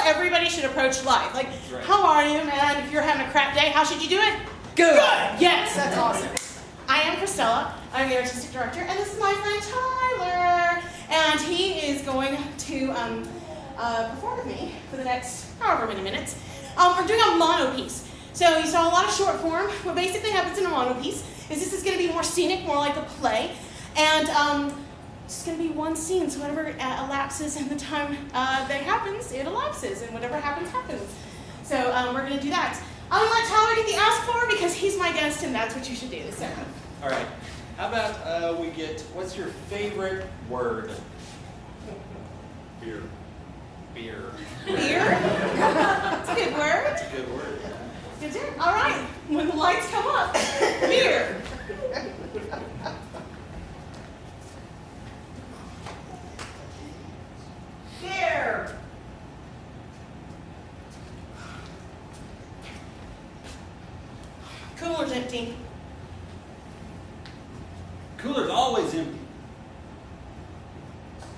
everybody should approach life. Like, Right. how are you, man? If you're having a crap day, how should you do it? Good. Yes, that's awesome. I am Christella. I'm the artistic director, and this is my friend Tyler. And he is going to perform with me for the next however many minutes. We're doing a mono piece. So you saw a lot of short form. What basically happens in a mono piece is this is going to be more scenic, more like a play. And it's going to be one scene, so whatever elapses in the time that happens, it elapses, and whatever happens, happens. So we're going to do that. I'm going to let Tyler get the ask for because he's my guest, and that's what you should do. So. All right. How about we get, what's your favorite word? Beer. Beer. Beer? That's a good word. That's a good word. Good job. All right. When the lights come up, beer. Beer. Cooler's empty. Cooler's always empty.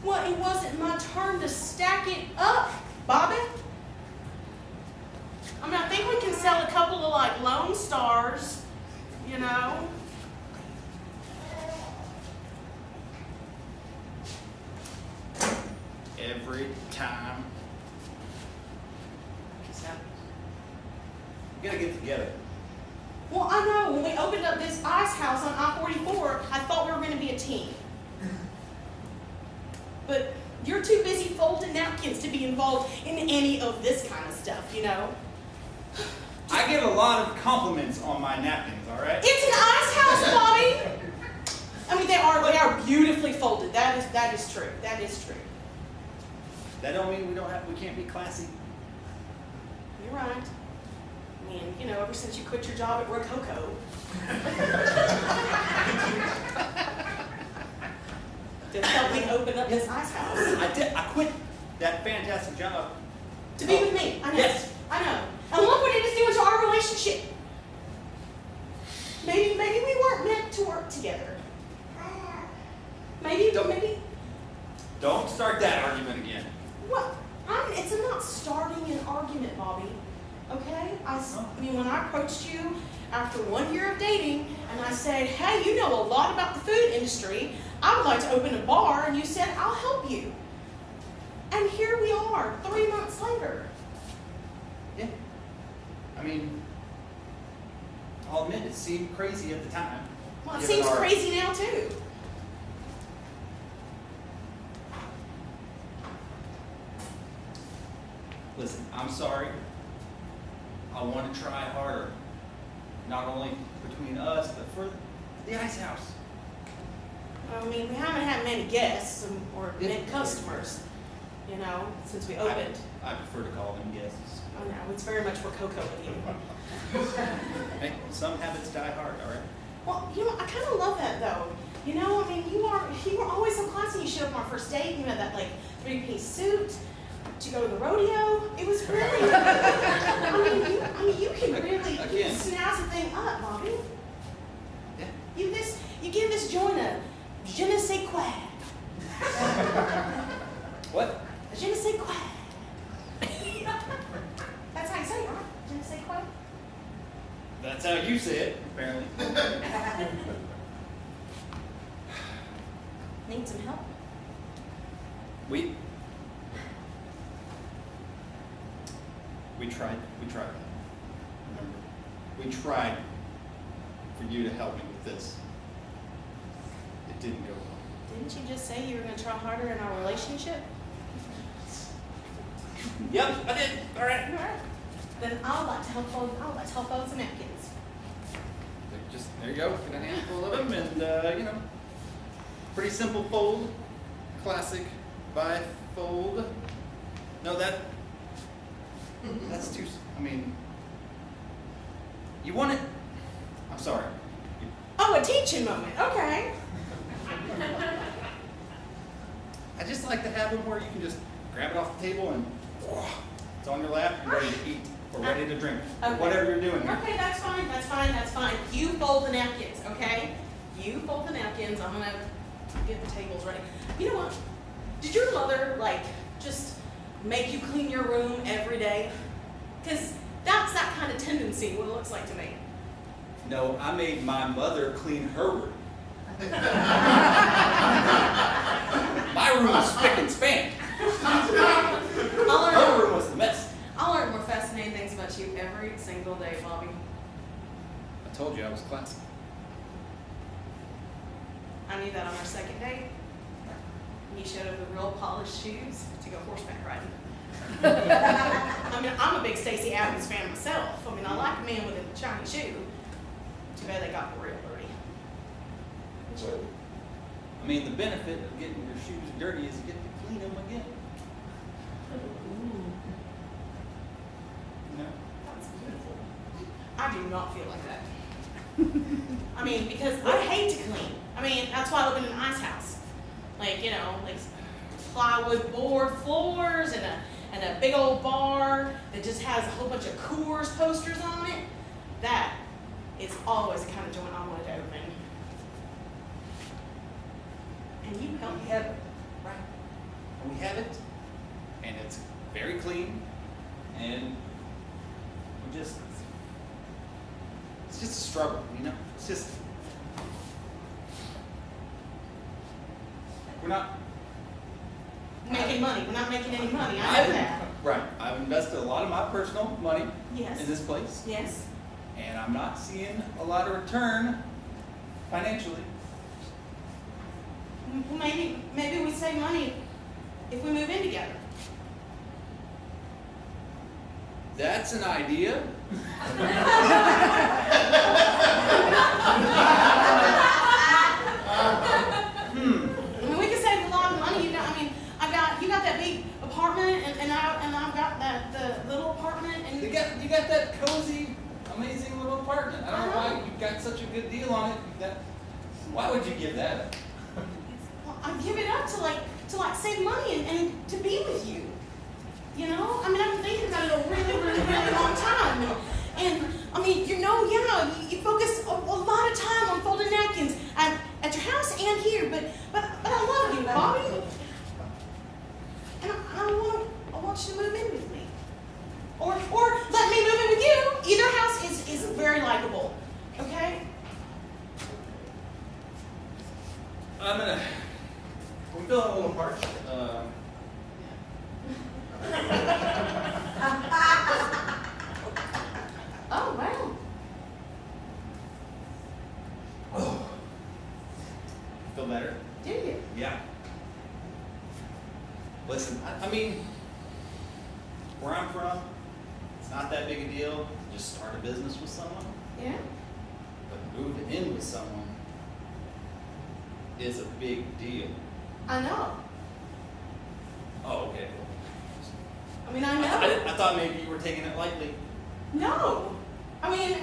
Well, it wasn't my turn to stack it up, Bobby. I mean, I think we can sell a couple of like Lone Stars, you know. Every time. We gotta get together. Well, I know when we opened up this ice house on I-44, I thought we were going to be a team. But you're too busy folding napkins to be involved in any of this kind of stuff, you know. I get a lot of compliments on my napkins, all right? It's an ice house, Bobby. I mean, they are beautifully folded. That is true. That is true. That don't mean we can't be classy. You're right. I mean, you know, ever since you quit your job at Rococo. To help me open up this ice house. I quit that fantastic job. To be with me. I know. Yes. I know. And look what it is doing to our relationship. Maybe we weren't meant to work together. Maybe. Don't start that argument again. What? It's not starting an argument, Bobby. Okay? I mean, when I approached you after 1 year of dating, and I said, hey, you know a lot about the food industry. I would like to open a bar, and you said, I'll help you. And here we are, 3 months later. Yeah. I mean, I'll admit it seemed crazy at the time. Well, it given seems our- crazy now, too. Listen, I'm sorry. I want to try harder. Not only between us, but for the ice house. I mean, we haven't had many guests or many customers, you know, since we opened. I prefer to call them guests. I know, it's very much Rococo with you. Hey, some habits die hard, all right? Well, you know, I kind of love that, though. You know, I mean, you were always so classy. You showed up on our first date, you had that, like, 3-piece suit. To go to the rodeo, it was really. I mean, you can really Again. snazz the thing up, Bobby. Yeah. You give this joint a je ne sais quoi. What? A je ne sais quoi. That's how you say it, right? Je ne sais quoi. That's how you say it, apparently. Need some help? We tried. Remember, we tried for you to help me with this. It didn't go well. Didn't you just say you were going to try harder in our relationship? Yep, I did. All right. All right. Then I'll let to help fold some napkins. Just there you go. Get a handful of them, and you know, pretty simple fold, classic bifold. No, that's too. I mean, you want it. I'm sorry. Oh, a teaching moment. Okay. I just like to have them where you can just grab it off the table and it's on your lap and ready to eat or ready to drink. Or Okay. whatever you're doing here. Okay, that's fine. You fold the napkins, okay? You fold the napkins. I'm gonna get the tables ready. You know what? Did your mother, like, just make you clean your room every day? Because that's that kind of tendency, what it looks like to me. No, I made my mother clean her room. My room was spick and span. Her room was the mess. I learn more fascinating things about you every single day, Bobby. I told you I was classy. I knew that on our second date. You showed up with real polished shoes to go horseback riding. I mean, I'm a big Stacey Adams fan myself. I mean, I like a man with a shiny shoe. Too bad they got real dirty. I mean, the benefit of getting your shoes dirty is you get to clean them again. You know? That's beautiful. I do not feel like that. I mean, because I hate to clean. I mean, that's why I live in an ice house. Like, you know, like plywood board floors and a big old bar that just has a whole bunch of Coors posters on it. That is always the kind of joint I wanted to open. And you help me. We have it, right? And we have it, and it's very clean, and we just, it's just a struggle, you know? It's just, we're not Making money. We're not making any money. I know that. Right. I've invested a lot of my personal money Yes. in this place, Yes. and I'm not seeing a lot of return financially. Well, maybe we save money if we move in together. That's an idea. I mean, we can save a lot of money. You got that big apartment, and I've got the little apartment, and You got that cozy, amazing little apartment. I don't know why you got such a good deal on it. Why would you give that up? well, I give it up to save money and to be with you. You know, I mean, I've been thinking about it a really long time, and I mean, you focus a lot of time on folding napkins at your house and here, but I love you, Bobby. And I want you to move in with me. Or let me move in with you. Either house is very likable. Okay? We're feeling a little apart. Oh, wow. Feel better? Do you? Yeah. Listen, I mean, where I'm from, it's not that big a deal to just start a business with someone, Yeah? but moving in with someone is a big deal. I know. Oh, okay. I mean, I know. I thought maybe you were taking it lightly. No. I mean,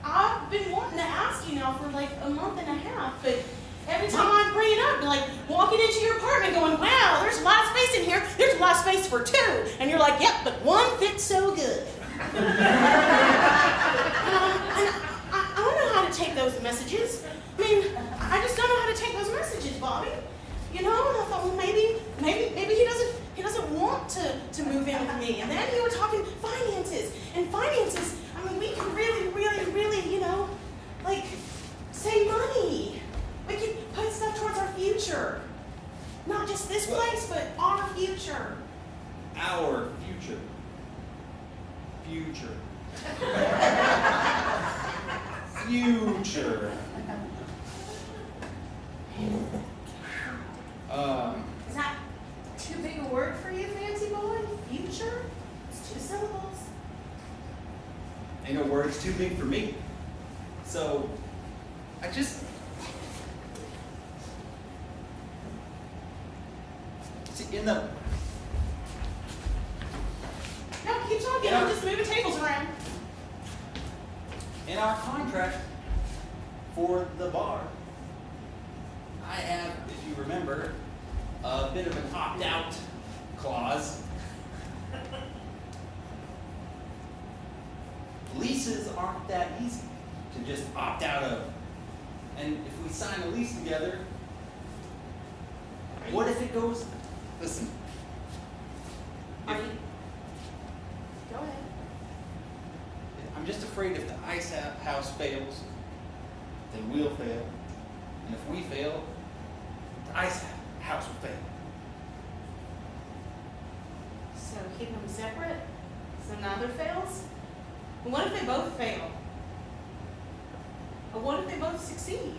I've been wanting to ask you now for like a month and a half, but every time I bring it up, like walking into your apartment going, wow, there's a lot of space in here. There's a lot of space for two. And you're like, yep, but one fits so good. And I don't know how to take those messages. I mean, I just don't know how to take those messages, Bobby. You know, and I thought, well, maybe he doesn't want to move in with me. And then you were talking finances. And finances, I mean, we can really, you know, like, save money. We can put stuff towards our future. Not just this place, but our future. Our future. Future. Future. Is that too big a word for you, fancy boy? Future? It's 2 syllables. Ain't no words too big for me. So, I just... See, in the... No, keep talking. Yeah. I'm just moving tables around. In our contract for the bar, I have, if you remember, a bit of an opt-out clause. Leases aren't that easy to just opt out of. And if we sign a lease together, what if it goes, listen, ice house fails, then we'll fail. And if we fail, the ice house will fail. So keep them separate, so neither fails? And what if they both fail? Or what if they both succeed?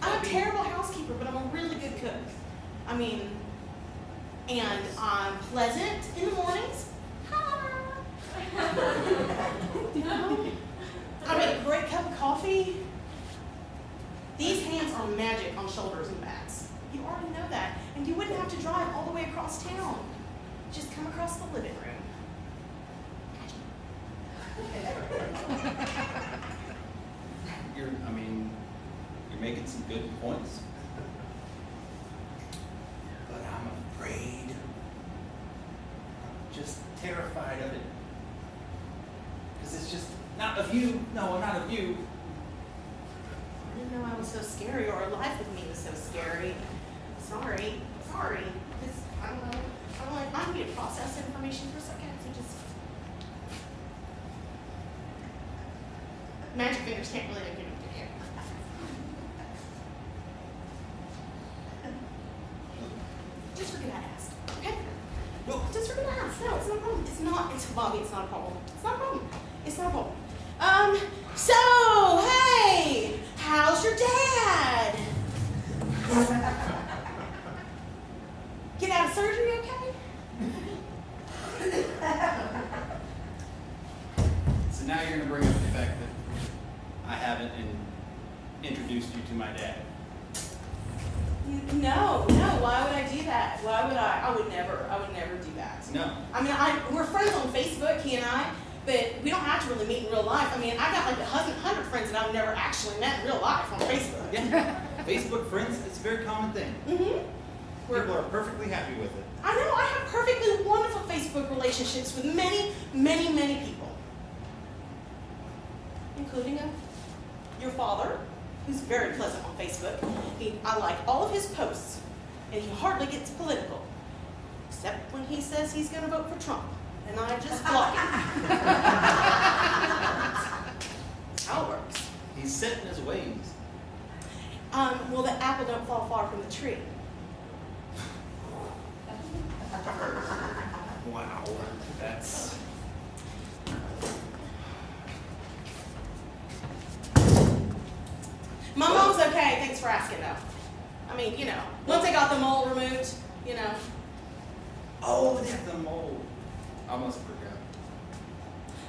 I'm a terrible housekeeper, but I'm a really good cook. I mean, and I'm pleasant in the mornings. You know? I make a great cup of coffee. These hands are magic on shoulders and backs. You already know that. And you wouldn't have to drive all the way across town. Just come across the living room. You're making some good points. But I'm afraid. I'm just terrified of it. Because it's just not of you. No, not of you. I didn't know I was so scary, or life with me was so scary. Sorry. I don't know. I'm like, I need to process information for a second. So just magic fingers can't really do anything here. Just forget I asked. Okay? No. Just forget I asked. No, it's not a problem. It's Bobby, it's not a problem. It's not a problem. It's not a problem. So, hey, how's your dad? Get out of surgery, okay? So now you're going to bring up the fact that I haven't introduced you to my dad. No, why would I do that? Why would I? I would never do that. No. I mean, we're friends on Facebook, he and I, but we don't have to really meet in real life. I mean, I got like 100 friends that I've never actually met in real life on Facebook. Yeah. Facebook friends, it's a very common thing. Mm-hmm. People are perfectly happy with it. I know, I have perfectly wonderful Facebook relationships with many, many, many people. Including your father, who's very pleasant on Facebook. I like all of his posts, and he hardly gets political, except when he says he's going to vote for Trump, and I just block him. That's how it works. He's set in his ways. Well, the apple don't fall far from the tree. Wow. That's... My mom's okay, thanks for asking though. I mean, you know, once I got the mole removed, you know. Oh, they have the mole. I almost forgot.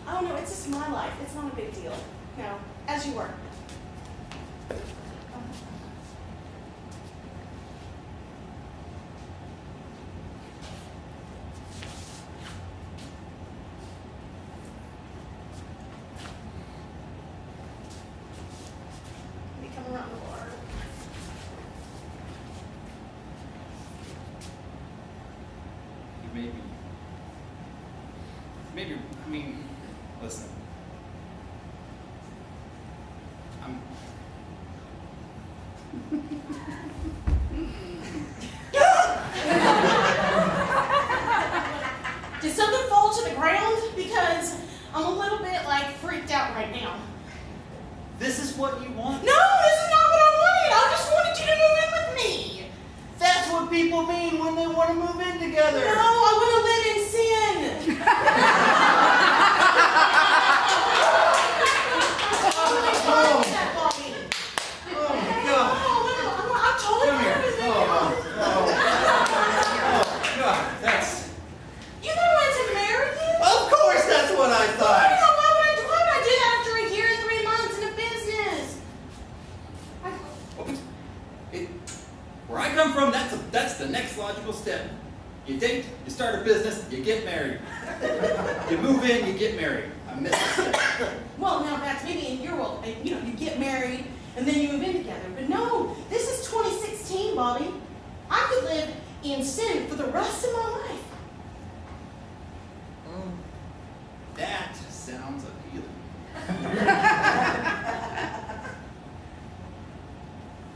Oh no, it's just my life. It's not a big deal. No, as you were. Let me come around the bar. Maybe, I mean, listen. Did something fall to the ground? Because I'm a little bit like freaked out right now. This is what you want? No, this is not what I wanted. I just wanted you to move in with me. That's what people mean when they want to move in together. No, I want to live in sin. I told Come you here. I was God, that's... You know I wanted to marry you? Of course that's what I thought. Why would I do that after a year and 3 months in a business? Where I come from, that's the next logical step. You date, you start a business, you get married. You move in, you get married. I missed it. Well, now that's maybe in your world. You know, you get married and then you move in together. But no, this is 2016, Bobby. I could live in sin for the rest of my life. That sounds appealing.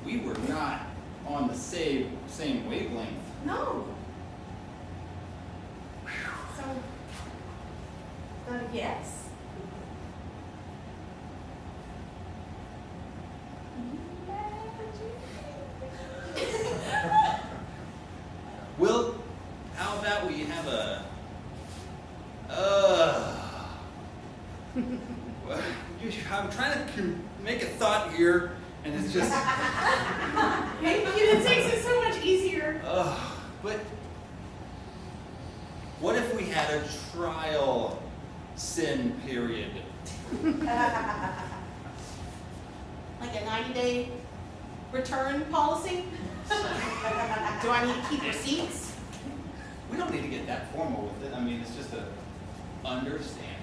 We were not on the same wavelength. No. So, Yes. Well, how about we have a I'm trying to make a thought here, and it's just Maybe it takes it so much easier. but what if we had a trial sin period? Like a 90-day return policy? Do I need to keep receipts? We don't need to get that formal with it. I mean, it's just a understanding.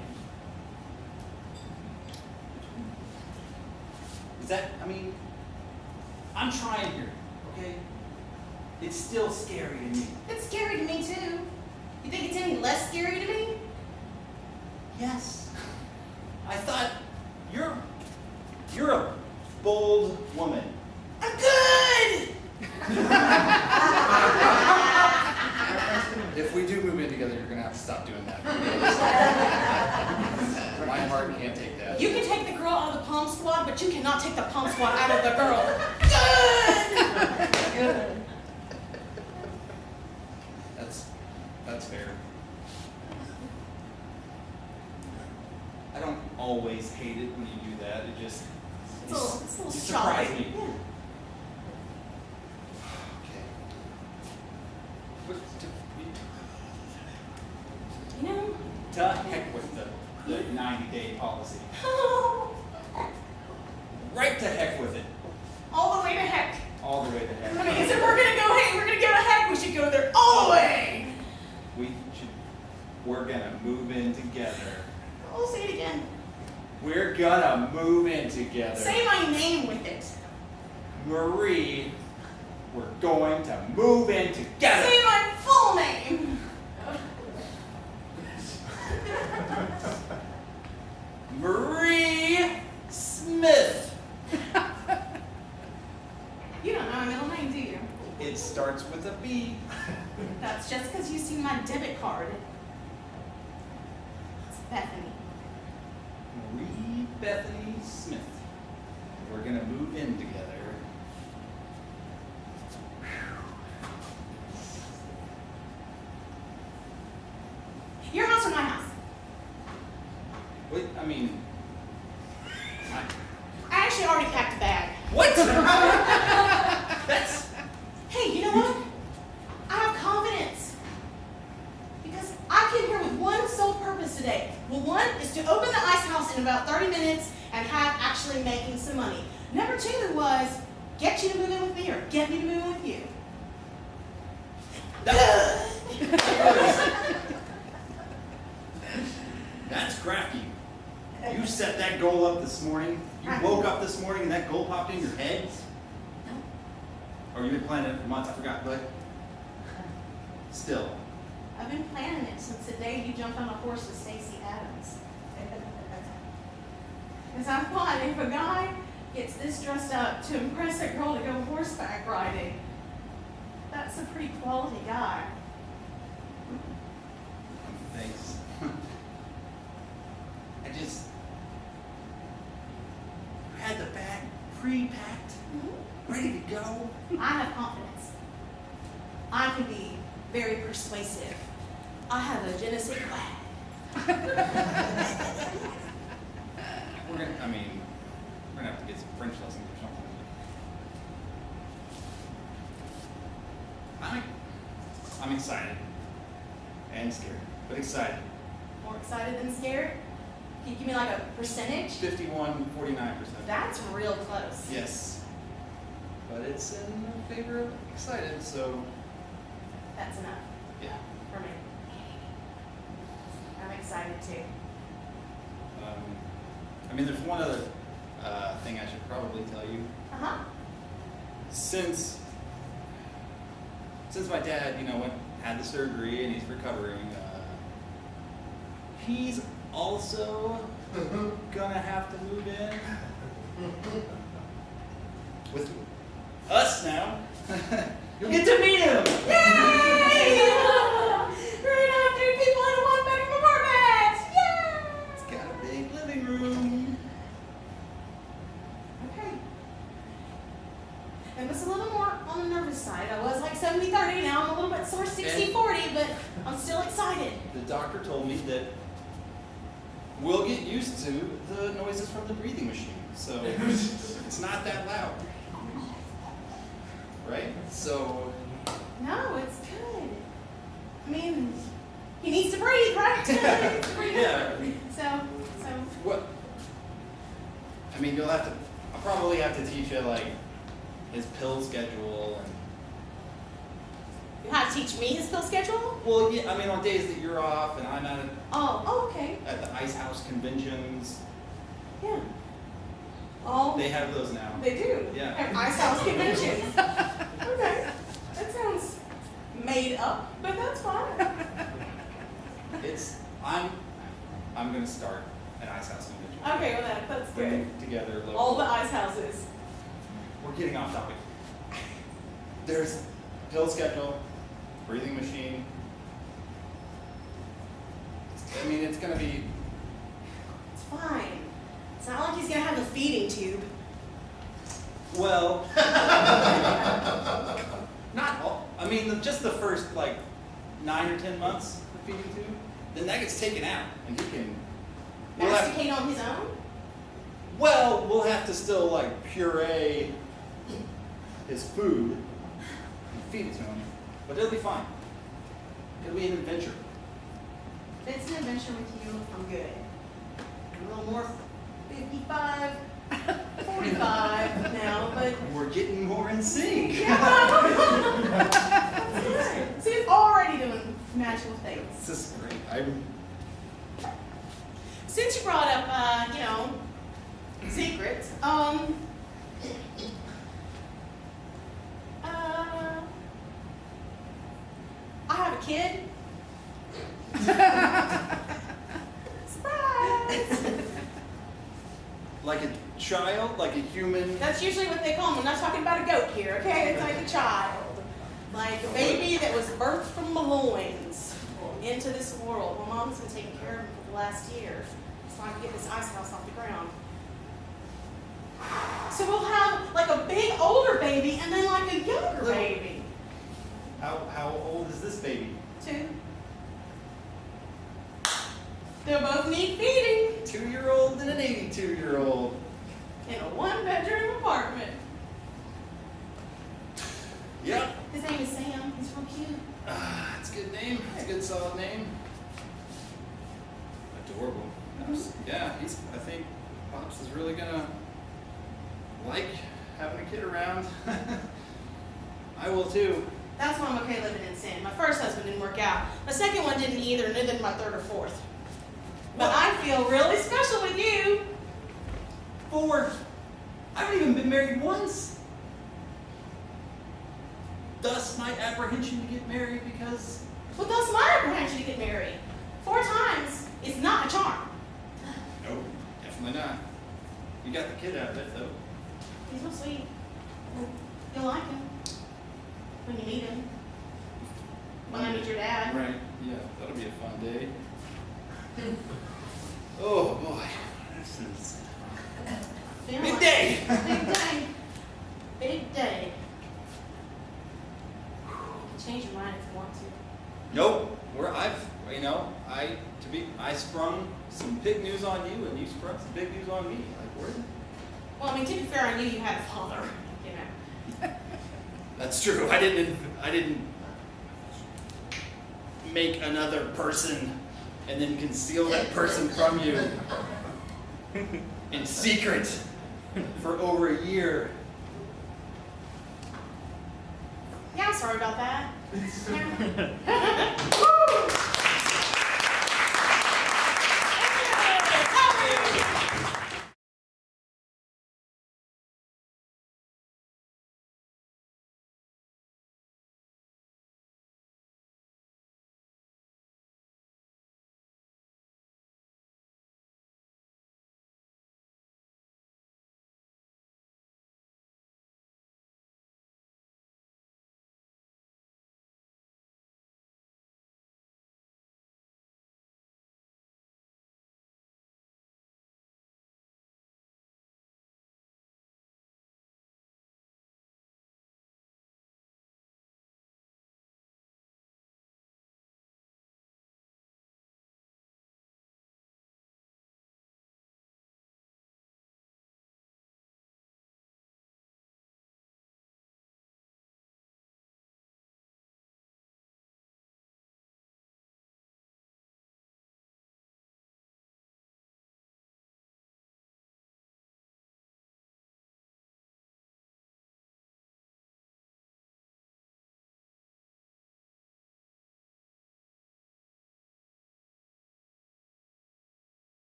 Is that, I mean, I'm trying here, okay? It's still scary to me. It's scary to me too. You think it's any less scary to me? Yes. I thought you're a bold woman. I'm good! If we do move in together, you're gonna have to stop doing that. My heart can't take that. You can take the girl out of the Palm Squad, but you cannot take the Palm Squad out of the girl. Good! That's fair. I don't always hate it when you do that. It just It's a little you shocking. surprise me. Yeah. Okay. What, You know? to heck with the 90-day policy. Right to heck with it. All the way to heck. All the way to heck. I mean, if we're gonna go, hey, we're gonna go to heck, we should go there all the way. We're gonna move in together. Oh, say it again. We're gonna move in together. Say my name with it. Marie, we're going to move in together. Say my full name. Marie Smith. You don't know my middle name, do you? It starts with a B. That's just because you see my debit card. It's Bethany. Marie Bethany Smith. We're gonna move in together. Your house or my house? Wait, I mean, I actually already packed a bag. what? That's Hey, you know what? I have confidence. Because I came here with one sole purpose today. Well, one is to open the ice house in about 30 minutes and have actually making some money. Number two was get you to move in with me or get me to move in with you. That's crafty. You set that goal up this morning. You woke up this morning and that goal popped in your head. Or you've been planning it for months. I forgot, but still. I've been planning it since the day you jumped on a horse with Stacey Adams. Because I thought if a guy gets this dressed up to impress a girl to go horseback riding, that's a pretty quality guy. Thanks. I just had the bag pre-packed, ready to go. I have confidence. I can be very persuasive. I have a je ne sais quoi. We're gonna have to get some French lessons or something. I'm excited and scared, but excited. More excited than scared? Can you give me like a percentage? 51-49%. That's real close. Yes. But it's in favor of excited, so That's enough yeah. for me. I'm excited too. There's one other thing I should probably tell you. Uh-huh. Since my dad, had the surgery and he's recovering, he's also gonna have to move in with us now. You'll get to meet him. Yay! We're gonna have 2 people in a 1-bedroom apartment! Yay! 40-30. Now I'm a little bit sore 60-40, but I'm still excited. The doctor told me that we'll get used to the noises from the breathing machine, so it's not that loud, right? So No, it's good. I mean, he needs to breathe, right? He needs to breathe. yeah. So. What? I mean, I'll probably have to teach you like his pill schedule and. You have to teach me his pill schedule? Well, yeah. I mean, on days that you're off and I'm Okay. at the Ice House conventions, Yeah. Oh, they have those now. they do. Yeah. Have ice house conventions. Okay. That sounds made up, but that's fine. I'm gonna start an Ice House convention. Okay, well that's good. Bring together local. All the ice houses. We're getting off topic. There's pill schedule, breathing machine. I mean, it's gonna be. It's fine. It's not like he's gonna have a feeding tube. Well, not all. I mean, just the first like 9 or 10 months of feeding tube. Then that gets taken out, and he can. Masticate on his own? Well, we'll have to still like puree his food and feed it to him, but it'll be fine. It'll be an adventure. If it's an adventure with you, I'm good. I'm a little more 55, 45 now, but We're getting more in sync. yeah. That's good. See, he's already doing magical things. This is great. Since you brought up, secrets, I have a kid. Surprise! Like a child, like a human. That's usually what they call them. I'm not talking about a goat here, okay? It's like a child. Like a baby that was birthed from the loins into this world. My mom's been taking care of him for the last year, so I can get this ice house off the ground. So we'll have like a big older baby and then like a younger baby. How old is this baby? 2. They'll both need feeding 2-year-old and an 82-year-old. in a 1-bedroom apartment. Yep. His name is Sam. He's real cute. It's a good name. It's a good solid name. Adorable. Yeah, I think Pops is really gonna like having a kid around. I will too. That's why I'm okay living in sin. My first husband didn't work out. My second one didn't either, neither did my third or fourth. But I feel really special with you. 4. I haven't even been married once. Thus my apprehension to get married because. Well, that's my apprehension to get married. 4 times is not a charm. No, definitely not. You got the kid out of it though. He's real sweet. You'll like him when you meet him. When I meet your dad. Right. Yeah, that'll be a fun day. Oh boy, this is Feel big like- day. Big day. Big day. You can change your mind if you want to. Nope. I sprung some big news on you, and you sprung some big news on me. Like where? Well, I mean, to be fair, I knew you had a father. You know. That's true. I didn't make another person and then conceal that person from you in secret for over a year. Yeah, sorry about that. Yeah.